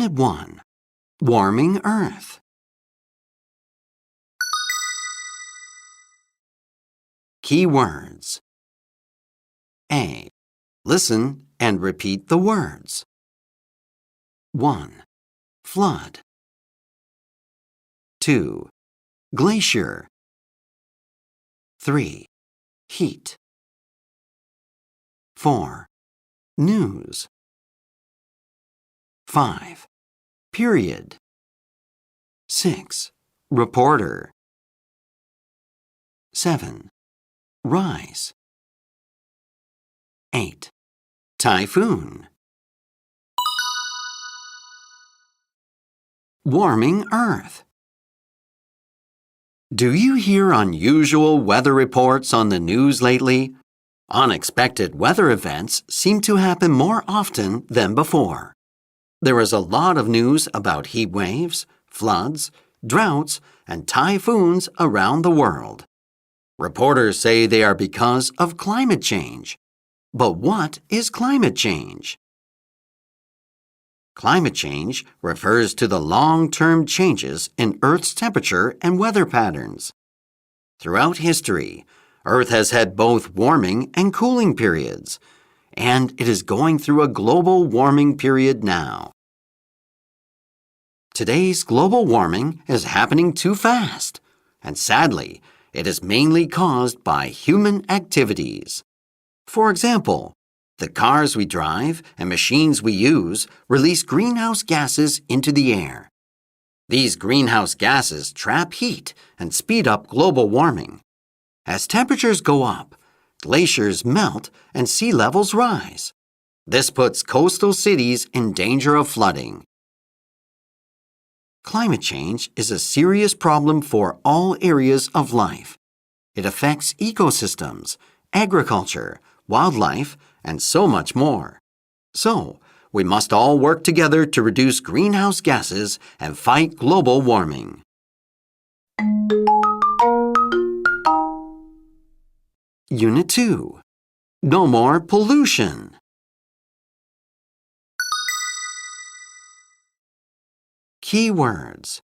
Unit 1. Warming Earth. Keywords. A. Listen and repeat the words. 1. Flood. 2. Glacier. 3. Heat. 4. News. 5. Period. 6. Reporter. 7. Rise. 8. Typhoon. Warming Earth. Do you hear unusual weather reports on the news lately? Unexpected weather events seem to happen more often than before. There is a lot of news about heat waves, floods, droughts, and typhoons around the world. Reporters say they are because of climate change. But what is climate change? Climate change refers to the long-term changes in Earth's temperature and weather patterns. Throughout history, Earth has had both warming and cooling periods, and it is going through a global warming period now. Today's global warming is happening too fast, and sadly, it is mainly caused by human activities. For example, the cars we drive and machines we use release greenhouse gases into the air. These greenhouse gases trap heat and speed up global warming. As temperatures go up, glaciers melt and sea levels rise. This puts coastal cities in danger of flooding. Climate change is a serious problem for all areas of life. It affects ecosystems, agriculture, wildlife, and so much more. So, we must all work together to reduce greenhouse gases and fight global warming. Unit 2. No more pollution. Keywords.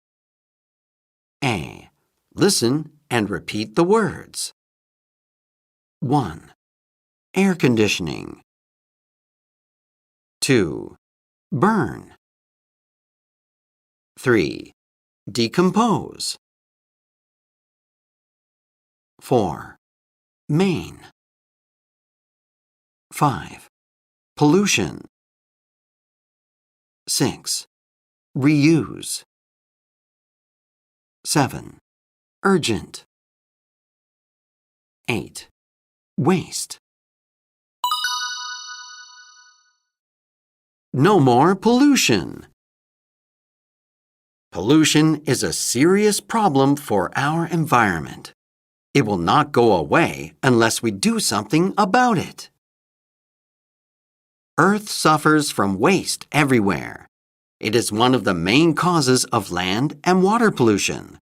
A. Listen and repeat the words. 1. Air conditioning. 2. Burn. 3. Decompose. 4. Main. 5. Pollution. 6. Reuse. 7. Urgent. 8. Waste. No more pollution. Pollution is a serious problem for our environment. It will not go away unless we do something about it. Earth suffers from waste everywhere. It is one of the main causes of land and water pollution.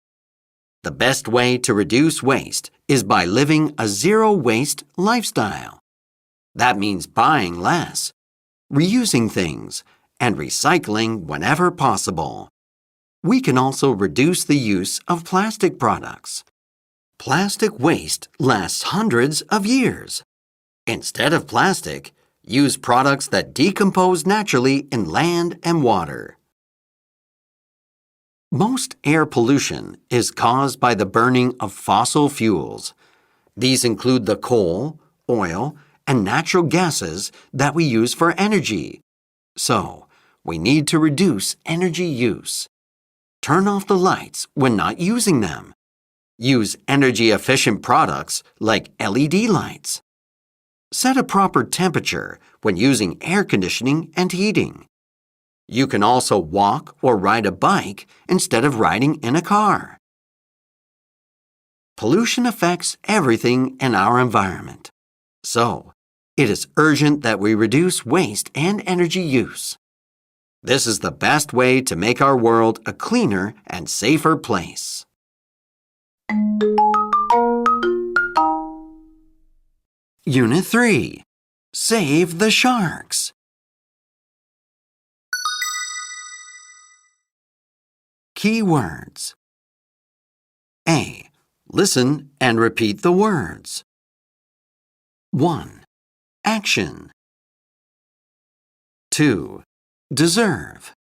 The best way to reduce waste is by living a zero-waste lifestyle. That means buying less, reusing things, and recycling whenever possible. We can also reduce the use of plastic products. Plastic waste lasts hundreds of years. Instead of plastic, use products that decompose naturally in land and water. Most air pollution is caused by the burning of fossil fuels. These include the coal, oil, and natural gases that we use for energy. So, we need to reduce energy use. Turn off the lights when not using them. Use energy-efficient products like LED lights. Set a proper temperature when using air conditioning and heating. You can also walk or ride a bike instead of riding in a car. Pollution affects everything in our environment. So, it is urgent that we reduce waste and energy use. This is the best way to make our world a cleaner and safer place. Unit 3. Save the sharks. Key words. A. Listen and repeat the words. 1. Action. 2. Deserve.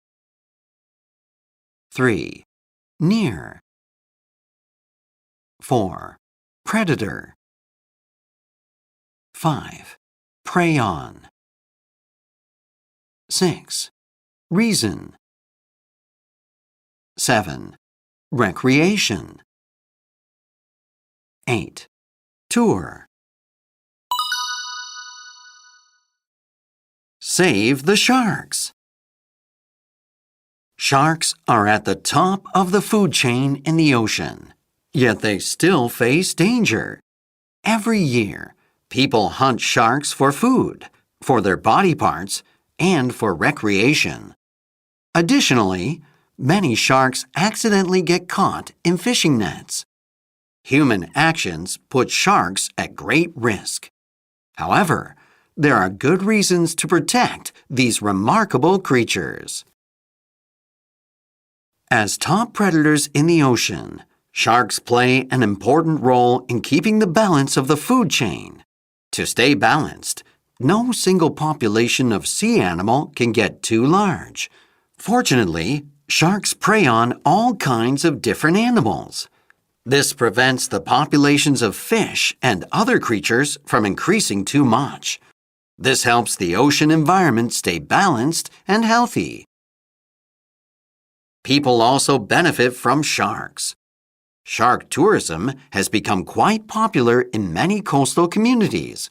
3. Near. 4. Predator. 5. Prey on. 6. Reason. 7. Recreation. 8. Tour. Save the sharks. Sharks are at the top of the food chain in the ocean, yet they still face danger. Every year, people hunt sharks for food, for their body parts, and for recreation. Additionally, many sharks accidentally get caught in fishing nets. Human actions put sharks at great risk. However, there are good reasons to protect these remarkable creatures. As top predators in the ocean, sharks play an important role in keeping the balance of the food chain. To stay balanced, no single population of sea animal can get too large. Fortunately, sharks prey on all kinds of different animals. This prevents the populations of fish and other creatures from increasing too much. This helps the ocean environment stay balanced and healthy. People also benefit from sharks. Shark tourism has become quite popular in many coastal communities.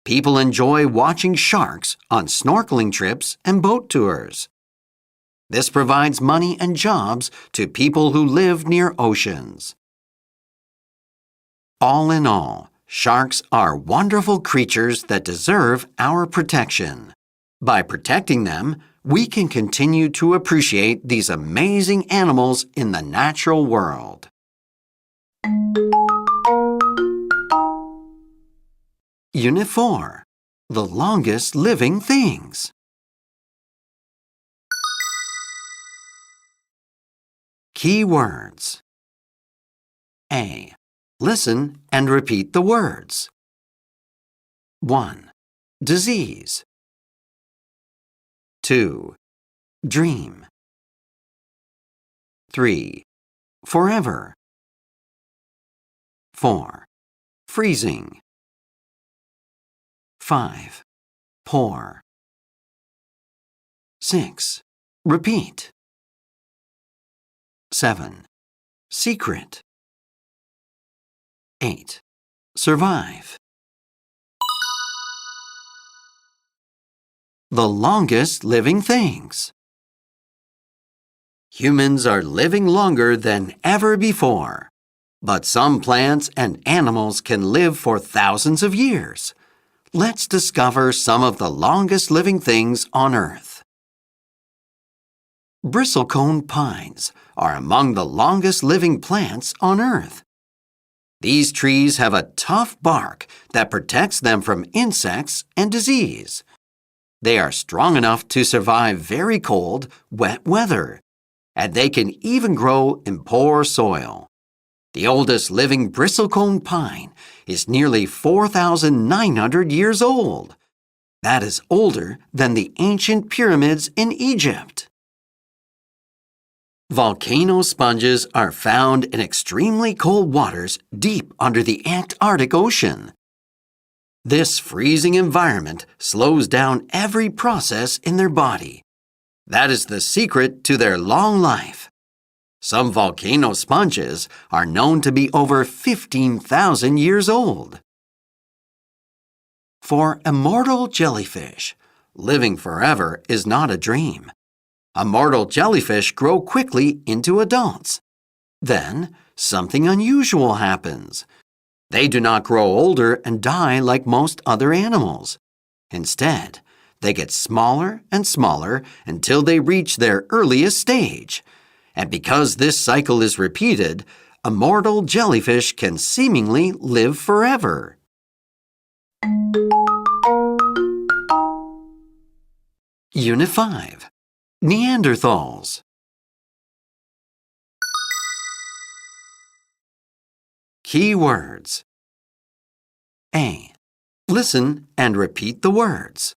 People enjoy watching sharks on snorkeling trips and boat tours. This provides money and jobs to people who live near oceans. All in all, sharks are wonderful creatures that deserve our protection. By protecting them, we can continue to appreciate these amazing animals in the natural world. Unit 4. The longest living things. Key words. A. Listen and repeat the words. 1. Disease. 2. Dream. 3. Forever. 4. Freezing. 5. Pour. 6. Repeat. 7. Secret. 8. Survive. The longest living things. Humans are living longer than ever before, but some plants and animals can live for thousands of years. Let's discover some of the longest living things on Earth. Bristlecone pines are among the longest living plants on Earth. These trees have a tough bark that protects them from insects and disease. They are strong enough to survive very cold, wet weather, and they can even grow in poor soil. The oldest living bristlecone pine is nearly 4,900 years old. That is older than the ancient pyramids in Egypt. Volcano sponges are found in extremely cold waters deep under the Antarctic Ocean. This freezing environment slows down every process in their body. That is the secret to their long life. Some volcano sponges are known to be over 15,000 years old. For immortal jellyfish, living forever is not a dream. Immortal jellyfish grow quickly into adults. Then, something unusual happens. They do not grow older and die like most other animals. Instead, they get smaller and smaller until they reach their earliest stage. And because this cycle is repeated, immortal jellyfish can seemingly live forever. Unit 5. Neanderthals. Key words. A. Listen and repeat the words.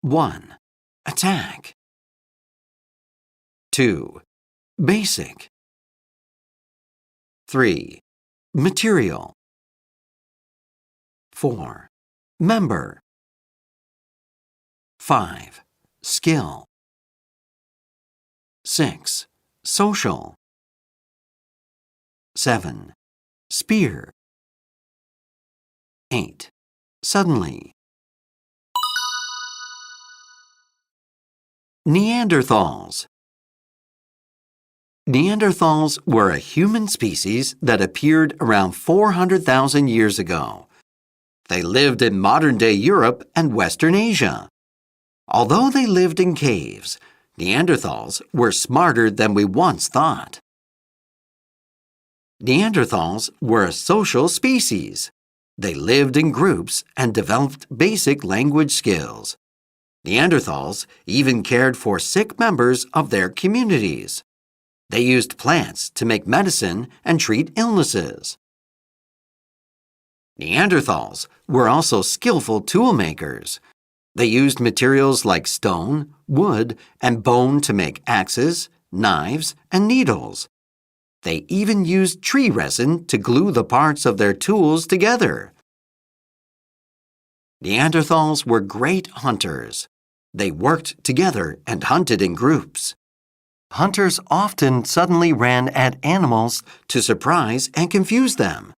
1. Attack. 2. Basic. 3. Material. 4. Member. 5. Skill. 6. Social. 7. Spear. 8. Suddenly. Neanderthals. Neanderthals were a human species that appeared around 400,000 years ago. They lived in modern-day Europe and Western Asia. Although they lived in caves, Neanderthals were smarter than we once thought. Neanderthals were a social species. They lived in groups and developed basic language skills. Neanderthals even cared for sick members of their communities. They used plants to make medicine and treat illnesses. Neanderthals were also skillful tool makers. They used materials like stone, wood, and bone to make axes, knives, and needles. They even used tree resin to glue the parts of their tools together. Neanderthals were great hunters. They worked together and hunted in groups. Hunters often suddenly ran at animals to surprise and confuse them.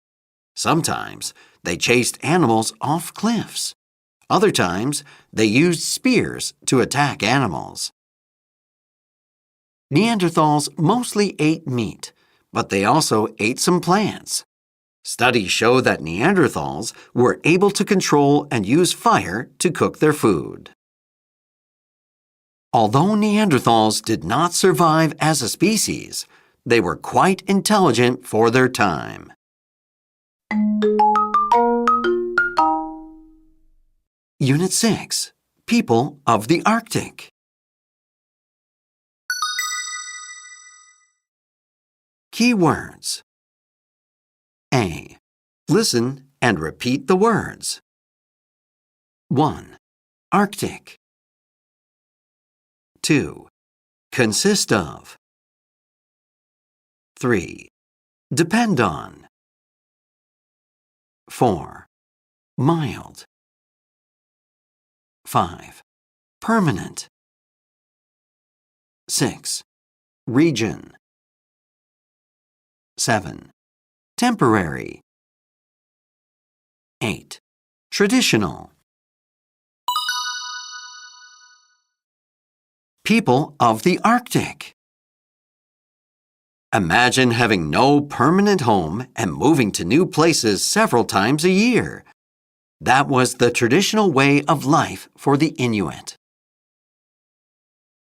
Sometimes they chased animals off cliffs. Other times, they used spears to attack animals. Neanderthals mostly ate meat, but they also ate some plants. Studies show that Neanderthals were able to control and use fire to cook their food. Although Neanderthals did not survive as a species, they were quite intelligent for their time. Unit 6. People of the Arctic. Key words. A. Listen and repeat the words. 1. Arctic. 2. Consist of. 3. Depend on. 4. Mild. 5. Permanent. 6. Region. 7. Temporary. 8. Traditional. People of the Arctic. Imagine having no permanent home and moving to new places several times a year. That was the traditional way of life for the Inuit.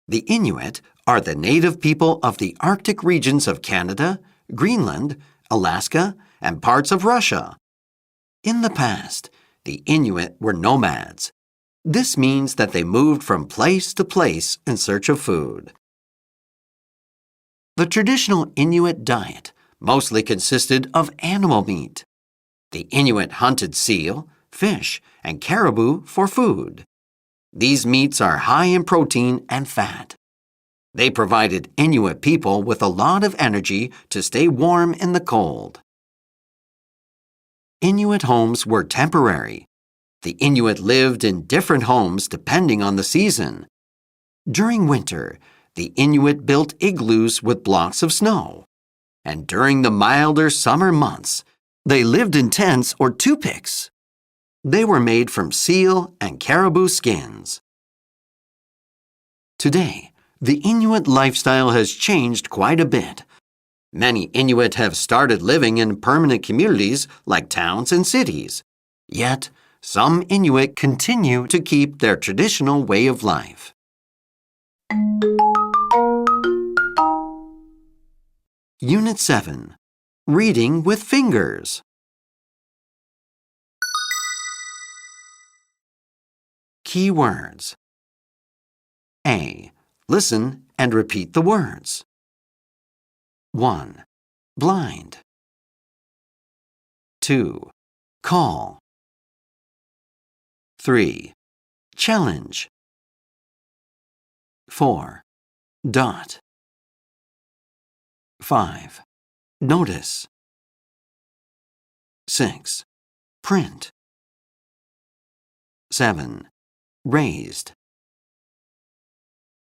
The Inuit are the native people of the Arctic regions of Canada, Greenland, Alaska, and parts of Russia. In the past, the Inuit were nomads. This means that they moved from place to place in search of food. The traditional Inuit diet mostly consisted of animal meat. The Inuit hunted seal, fish, and caribou for food. These meats are high in protein and fat. They provided Inuit people with a lot of energy to stay warm in the cold. Inuit homes were temporary. The Inuit lived in different homes depending on the season. During winter, the Inuit built igloos with blocks of snow. And during the milder summer months, they lived in tents or tupiks. They were made from seal and caribou skins. Today, the Inuit lifestyle has changed quite a bit. Many Inuit have started living in permanent communities like towns and cities. Yet, some Inuit continue to keep their traditional way of life. Unit 7. Reading with fingers. Key words. A. Listen and repeat the words. 1. Blind. 2. Call. 3. Challenge. 4. Dot. 5. Notice. 6. Print. 7. Raised.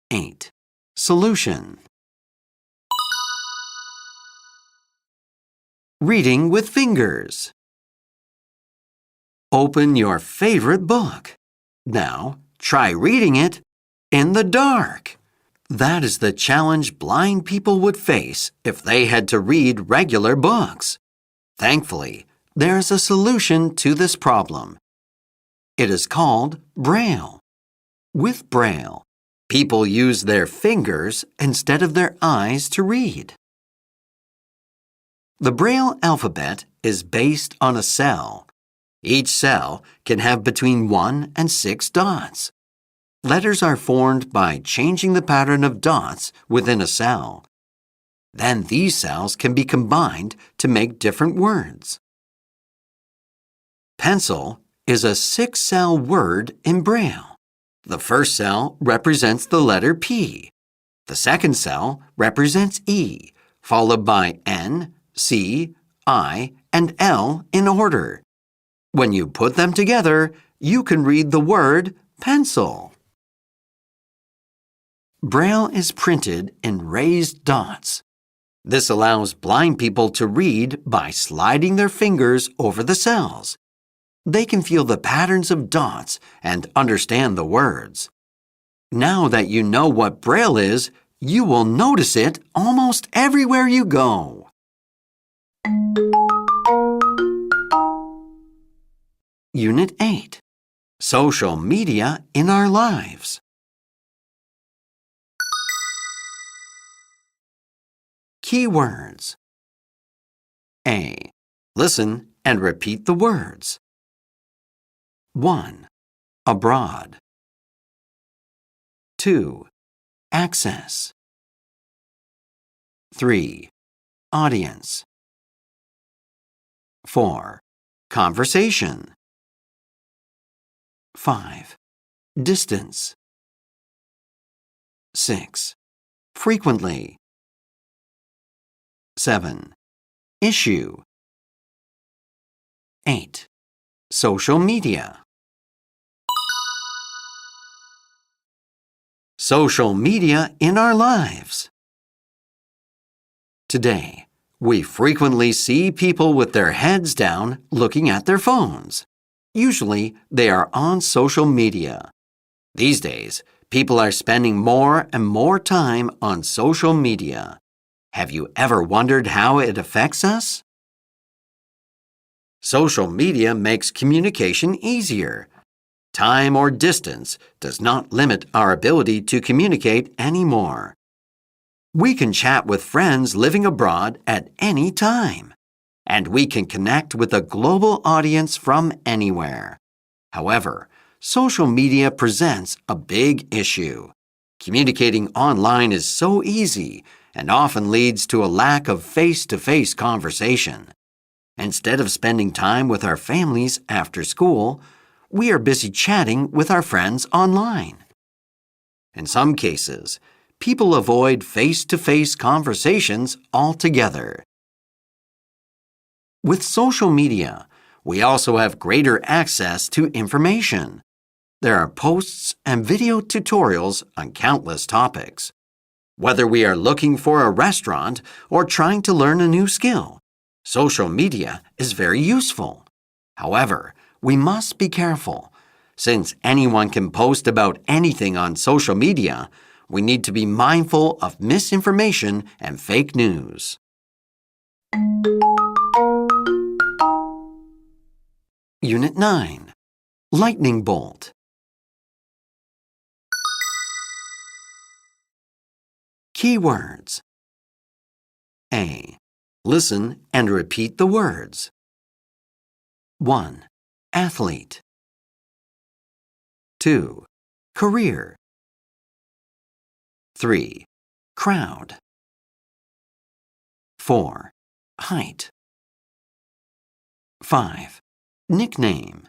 8. Solution. Reading with fingers. Open your favorite book. Now, try reading it in the dark. That is the challenge blind people would face if they had to read regular books. Thankfully, there is a solution to this problem. It is called Braille. With Braille, people use their fingers instead of their eyes to read. The Braille alphabet is based on a cell. Each cell can have between 1 and 6 dots. Letters are formed by changing the pattern of dots within a cell. Then these cells can be combined to make different words. Pencil is a 6-cell word in Braille. The first cell represents the letter P. The second cell represents E, followed by N, C, I, and L in order. When you put them together, you can read the word pencil. Braille is printed in raised dots. This allows blind people to read by sliding their fingers over the cells. They can feel the patterns of dots and understand the words. Now that you know what Braille is, you will notice it almost everywhere you go. Unit 8. Social Media in Our Lives. Keywords. A. Listen and repeat the words. 1. Abroad. 2. Access. 3. Audience. 4. Conversation. 5. Distance. 6. Frequently. 7. Issue. 8. Social media. Social media in our lives. Today, we frequently see people with their heads down looking at their phones. Usually, they are on social media. These days, people are spending more and more time on social media. Have you ever wondered how it affects us? Social media makes communication easier. Time or distance does not limit our ability to communicate anymore. We can chat with friends living abroad at any time, and we can connect with a global audience from anywhere. However, social media presents a big issue. Communicating online is so easy and often leads to a lack of face-to-face conversation. Instead of spending time with our families after school, we are busy chatting with our friends online. In some cases, people avoid face-to-face conversations altogether. With social media, we also have greater access to information. There are posts and video tutorials on countless topics. Whether we are looking for a restaurant or trying to learn a new skill, social media is very useful. However, we must be careful. Since anyone can post about anything on social media, we need to be mindful of misinformation and fake news. Unit 9. Lightning bolt. Keywords. A. Listen and repeat the words. 1. Athlete. 2. Career. 3. Crowd. 4. Height. 5. Nickname.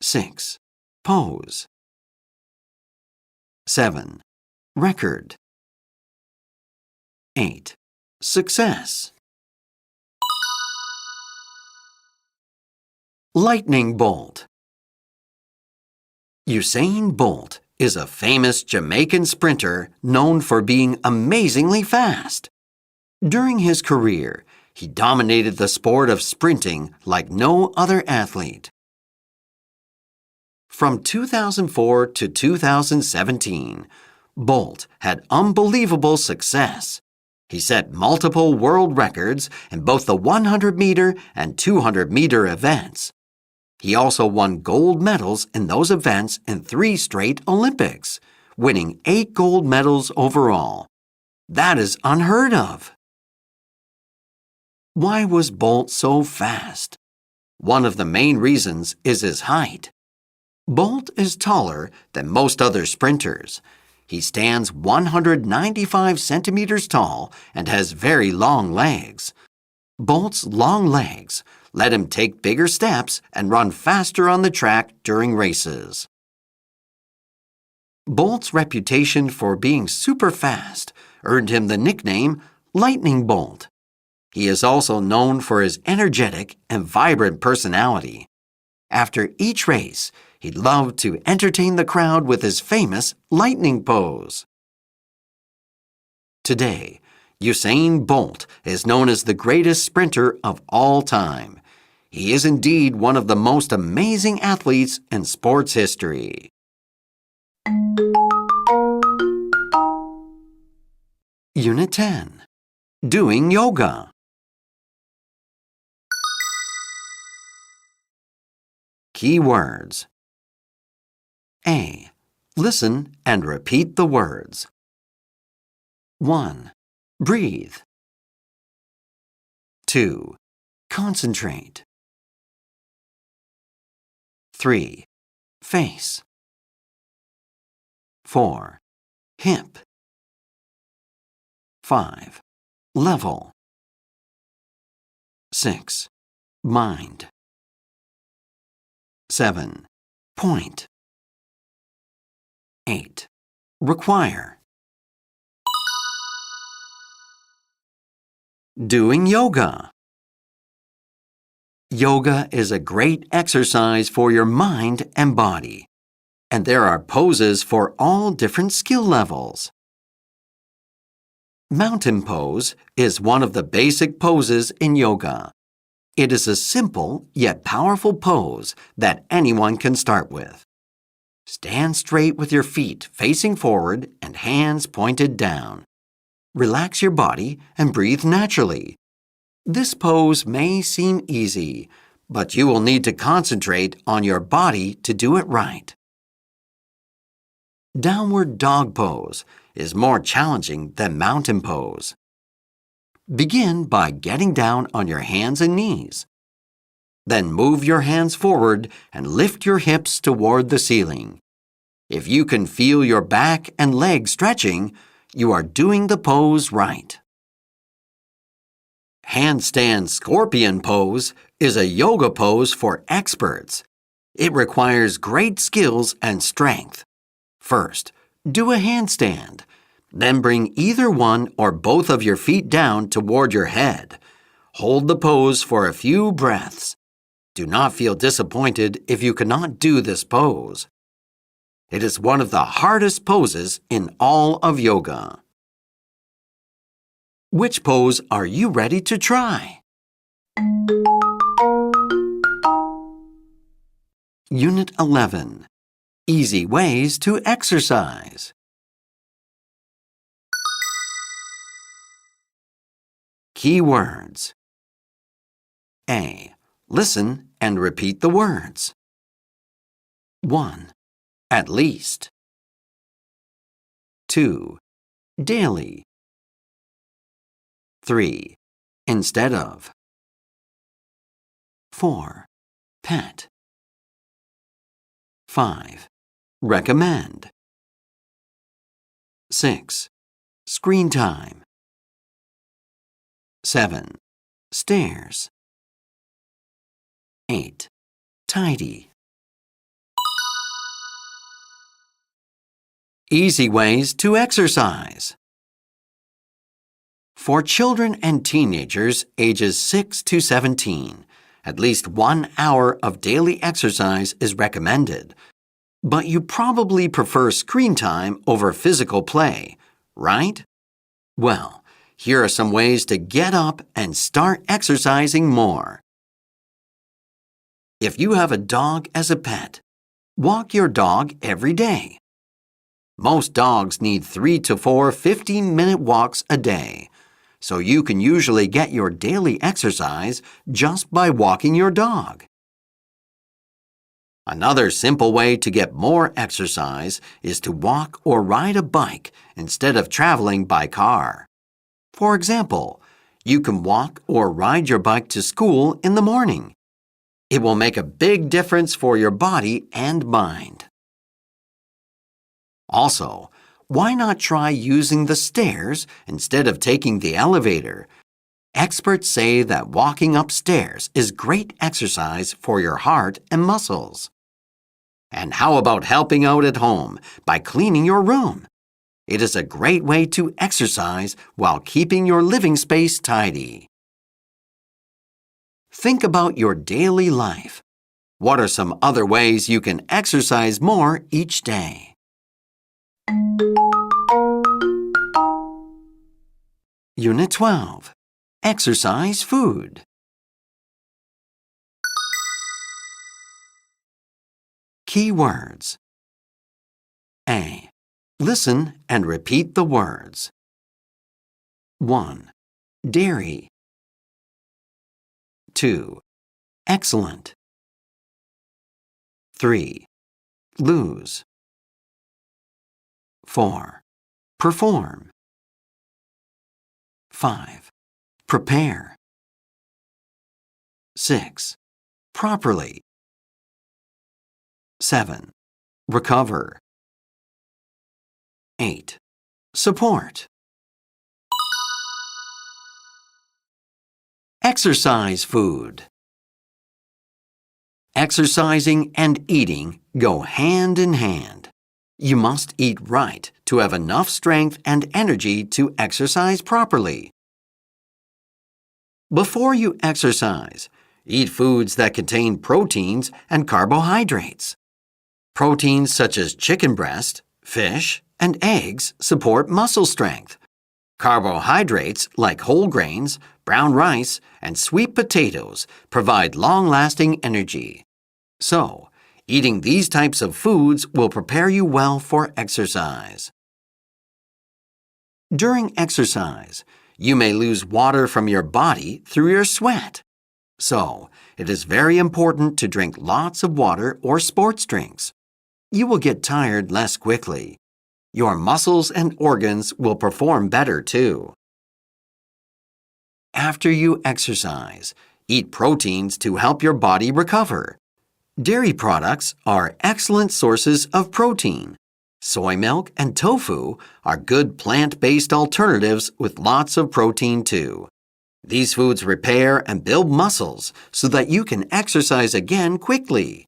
6. Pose. 7. Record. 8. Success. Lightning bolt. Usain Bolt is a famous Jamaican sprinter known for being amazingly fast. During his career, he dominated the sport of sprinting like no other athlete. From 2004 to 2017, Bolt had unbelievable success. He set multiple world records in both the 100-meter and 200-meter events. He also won gold medals in those events in 3 straight Olympics, winning 8 gold medals overall. That is unheard of. Why was Bolt so fast? One of the main reasons is his height. Bolt is taller than most other sprinters. He stands 195 centimeters tall and has very long legs. Bolt's long legs let him take bigger steps and run faster on the track during races. Bolt's reputation for being super fast earned him the nickname Lightning Bolt. He is also known for his energetic and vibrant personality. After each race, he loved to entertain the crowd with his famous lightning pose. Today, Usain Bolt is known as the greatest sprinter of all time. He is indeed one of the most amazing athletes in sports history. Unit 10. Doing yoga. Key words. A. Listen and repeat the words. 1. Breathe. 2. Concentrate. 3. Face. 4. Hip. 5. Level. 6. Mind. 7. Point. 8. Require. Doing yoga. Yoga is a great exercise for your mind and body, and there are poses for all different skill levels. Mountain pose is one of the basic poses in yoga. It is a simple yet powerful pose that anyone can start with. Stand straight with your feet facing forward and hands pointed down. Relax your body and breathe naturally. This pose may seem easy, but you will need to concentrate on your body to do it right. Downward dog pose is more challenging than mountain pose. Begin by getting down on your hands and knees. Then move your hands forward and lift your hips toward the ceiling. If you can feel your back and legs stretching, you are doing the pose right. Handstand scorpion pose is a yoga pose for experts. It requires great skills and strength. First, do a handstand. Then bring either one or both of your feet down toward your head. Hold the pose for a few breaths. Do not feel disappointed if you cannot do this pose. It is one of the hardest poses in all of yoga. Which pose are you ready to try? Unit 11. Easy ways to exercise. Key words. A. Listen and repeat the words. 1. At least. 2. Daily. 3. Instead of. 4. Pet. 5. Recommend. 6. Screen time. 7. Stairs. 8. Tidy. Easy ways to exercise. For children and teenagers ages 6 to 17, at least 1 hour of daily exercise is recommended. But you probably prefer screen time over physical play, right? Well, here are some ways to get up and start exercising more. If you have a dog as a pet, walk your dog every day. Most dogs need 3 to 4 15-minute walks a day, so you can usually get your daily exercise just by walking your dog. Another simple way to get more exercise is to walk or ride a bike instead of traveling by car. For example, you can walk or ride your bike to school in the morning. It will make a big difference for your body and mind. Also, why not try using the stairs instead of taking the elevator? Experts say that walking upstairs is great exercise for your heart and muscles. And how about helping out at home by cleaning your room? It is a great way to exercise while keeping your living space tidy. Think about your daily life. What are some other ways you can exercise more each day? Unit 12. Exercise food. Key words. A. Listen and repeat the words. 1. Dairy. 2. Excellent. 3. Lose. 4. Perform. 5. Prepare. 6. Properly. 7. Recover. 8. Support. Exercise food. Exercising and eating go hand in hand. You must eat right to have enough strength and energy to exercise properly. Before you exercise, eat foods that contain proteins and carbohydrates. Proteins such as chicken breast, fish, and eggs support muscle strength. Carbohydrates like whole grains, brown rice, and sweet potatoes provide long-lasting energy. So, eating these types of foods will prepare you well for exercise. During exercise, you may lose water from your body through your sweat. So, it is very important to drink lots of water or sports drinks. You will get tired less quickly. Your muscles and organs will perform better too. After you exercise, eat proteins to help your body recover. Dairy products are excellent sources of protein. Soy milk and tofu are good plant-based alternatives with lots of protein too. These foods repair and build muscles so that you can exercise again quickly.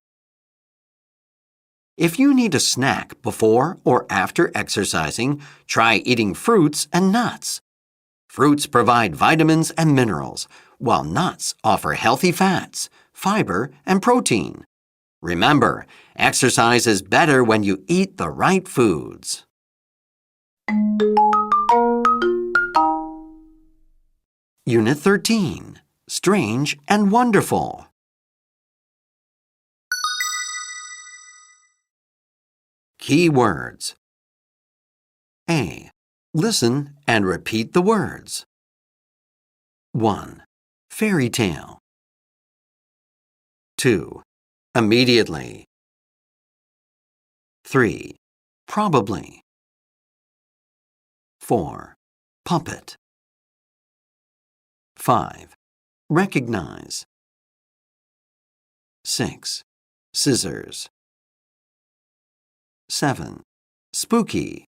If you need a snack before or after exercising, try eating fruits and nuts. Fruits provide vitamins and minerals, while nuts offer healthy fats, fiber, and protein. Remember, exercise is better when you eat the right foods. Unit 13. Strange and Wonderful. Key words. A. Listen and repeat the words. 1. Fairy tale. 2. Immediately. 3. Probably. 4. Puppet. 5. Recognize. 6. Scissors. 7. Spooky.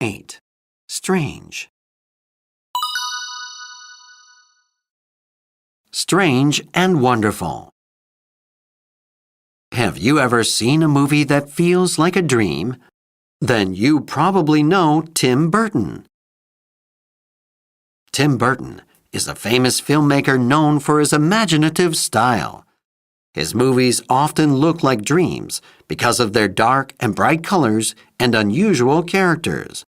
8. Strange. strange and wonderful. Have you ever seen a movie that feels like a dream? Then you probably know Tim Burton. Tim Burton is a famous filmmaker known for his imaginative style. His movies often look like dreams because of their dark and bright colors and unusual characters.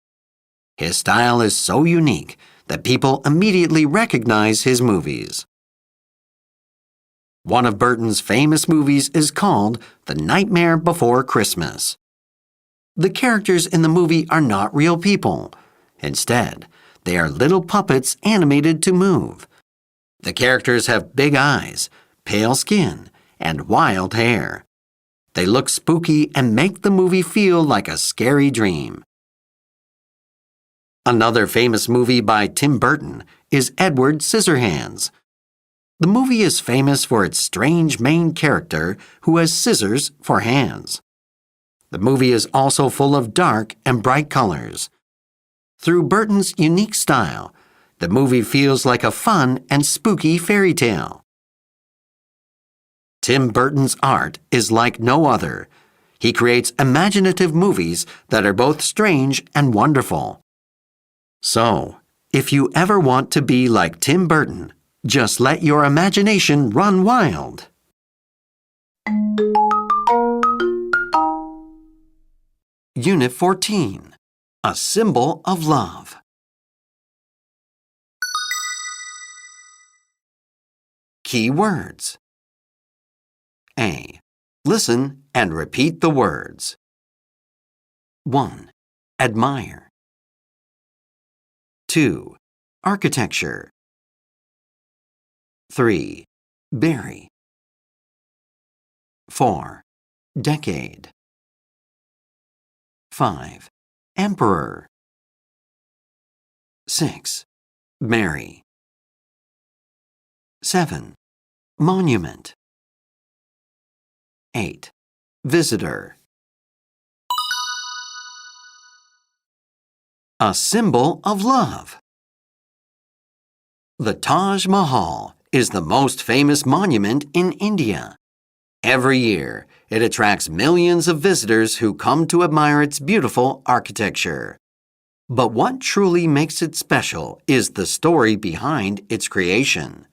His style is so unique that people immediately recognize his movies. One of Burton's famous movies is called The Nightmare Before Christmas. The characters in the movie are not real people. Instead, they are little puppets animated to move. The characters have big eyes, pale skin, and wild hair. They look spooky and make the movie feel like a scary dream. Another famous movie by Tim Burton is Edward Scissorhands. The movie is famous for its strange main character who has scissors for hands. The movie is also full of dark and bright colors. Through Burton's unique style, the movie feels like a fun and spooky fairy tale. Tim Burton's art is like no other. He creates imaginative movies that are both strange and wonderful. So, if you ever want to be like Tim Burton, just let your imagination run wild. Unit 14. A symbol of love. Key words. A. Listen and repeat the words. 1. Admire. 2. Architecture. 3. Berry. 4. Decade. 5. Emperor. 6. Mary. 7. Monument. 8. Visitor. A symbol of love. The Taj Mahal is the most famous monument in India. Every year, it attracts millions of visitors who come to admire its beautiful architecture. But what truly makes it special is the story behind its creation.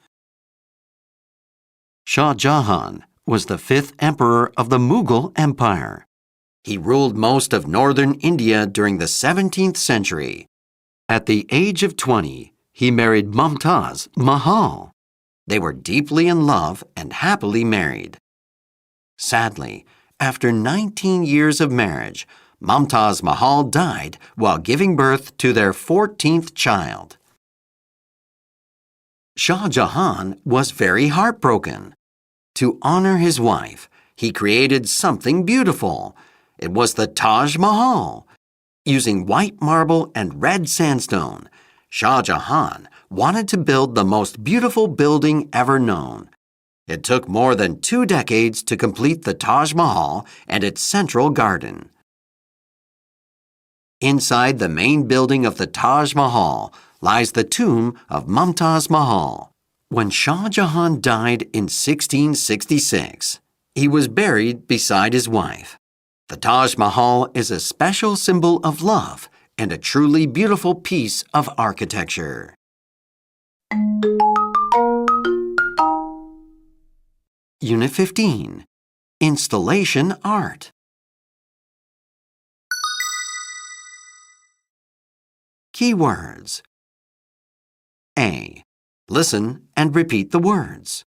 Shah Jahan was the 5th emperor of the Mughal Empire. He ruled most of northern India during the 17th century. At the age of 20, he married Mumtaz Mahal. They were deeply in love and happily married. Sadly, after 19 years of marriage, Mumtaz Mahal died while giving birth to their 14th child. Shah Jahan was very heartbroken. To honor his wife, he created something beautiful. It was the Taj Mahal. Using white marble and red sandstone, Shah Jahan wanted to build the most beautiful building ever known. It took more than 2 decades to complete the Taj Mahal and its central garden. Inside the main building of the Taj Mahal lies the tomb of Mumtaz Mahal. When Shah Jahan died in 1666, he was buried beside his wife. The Taj Mahal is a special symbol of love and a truly beautiful piece of architecture. Unit 15. Installation Art. Keywords. A. Listen and repeat the words.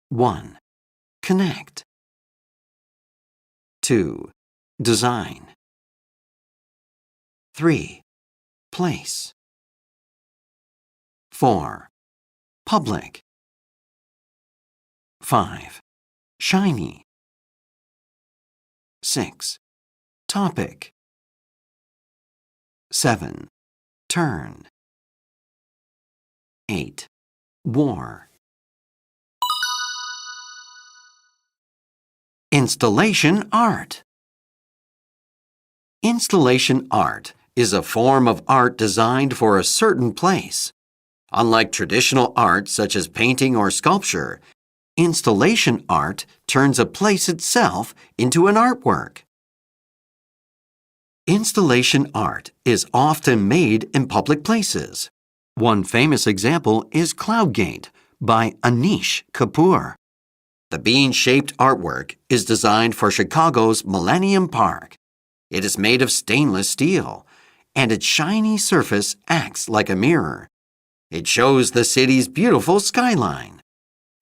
1. Connect. 2. Design. 3. Place. 4. Public. 5. Shiny. 6. Topic. 7. Turn. 8. War. Installation art. Installation art is a form of art designed for a certain place. Unlike traditional art such as painting or sculpture, installation art turns a place itself into an artwork. Installation art is often made in public places. One famous example is Cloud Gate by Anish Kapoor. The bean-shaped artwork is designed for Chicago's Millennium Park. It is made of stainless steel, and its shiny surface acts like a mirror. It shows the city's beautiful skyline.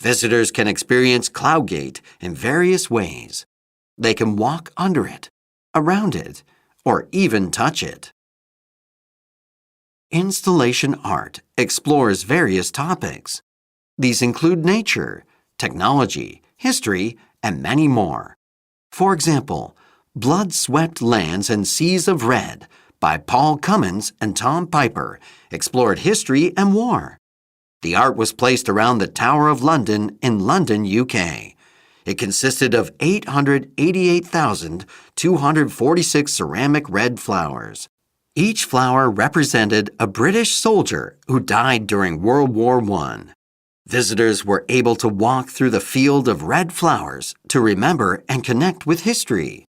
Visitors can experience Cloud Gate in various ways. They can walk under it, around it, or even touch it. Installation art explores various topics. These include nature, technology, history, and many more. For example, Blood-Swept Lands and Seas of Red by Paul Cummins and Tom Piper explored history and war. The art was placed around the Tower of London in London, UK. It consisted of 888,246 ceramic red flowers. Each flower represented a British soldier who died during World War I. Visitors were able to walk through the field of red flowers to remember and connect with history.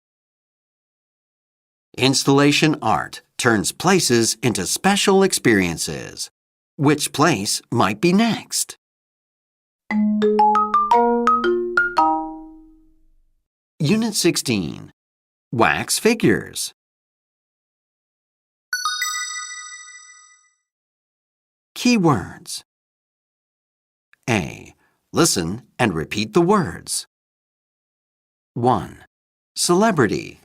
Installation art turns places into special experiences. Which place might be next? Unit 16. Wax figures. Keywords. A. Listen and repeat the words. 1. Celebrity.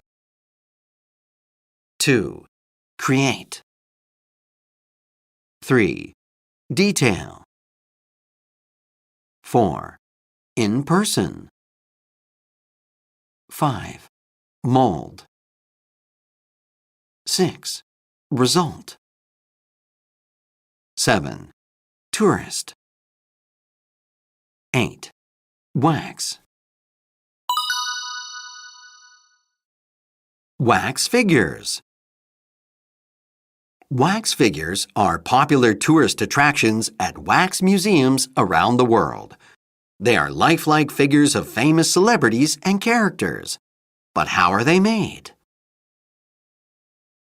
2. Create. 3. Detail. 4. In person. 5. Mold. 6. Result. 7. Tourist. 8. Wax. Wax figures. Wax figures are popular tourist attractions at wax museums around the world. They are lifelike figures of famous celebrities and characters. But how are they made?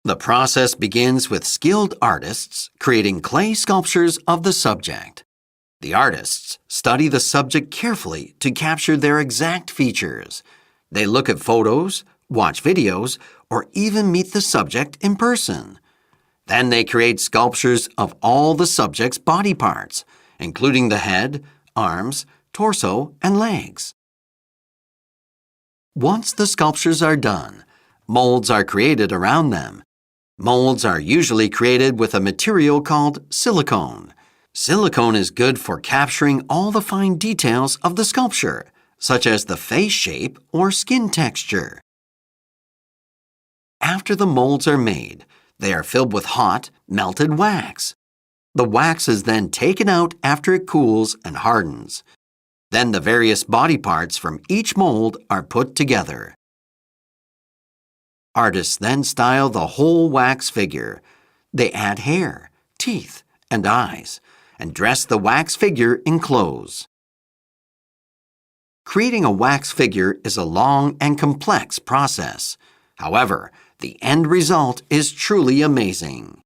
The process begins with skilled artists creating clay sculptures of the subject. The artists study the subject carefully to capture their exact features. They look at photos, watch videos, or even meet the subject in person. Then they create sculptures of all the subject's body parts, including the head, arms, torso, and legs. Once the sculptures are done, molds are created around them. Molds are usually created with a material called silicone. Silicone is good for capturing all the fine details of the sculpture, such as the face shape or skin texture. After the molds are made, they are filled with hot, melted wax. The wax is then taken out after it cools and hardens. Then the various body parts from each mold are put together. Artists then style the whole wax figure. They add hair, teeth, and eyes, and dress the wax figure in clothes. Creating a wax figure is a long and complex process. However, the end result is truly amazing.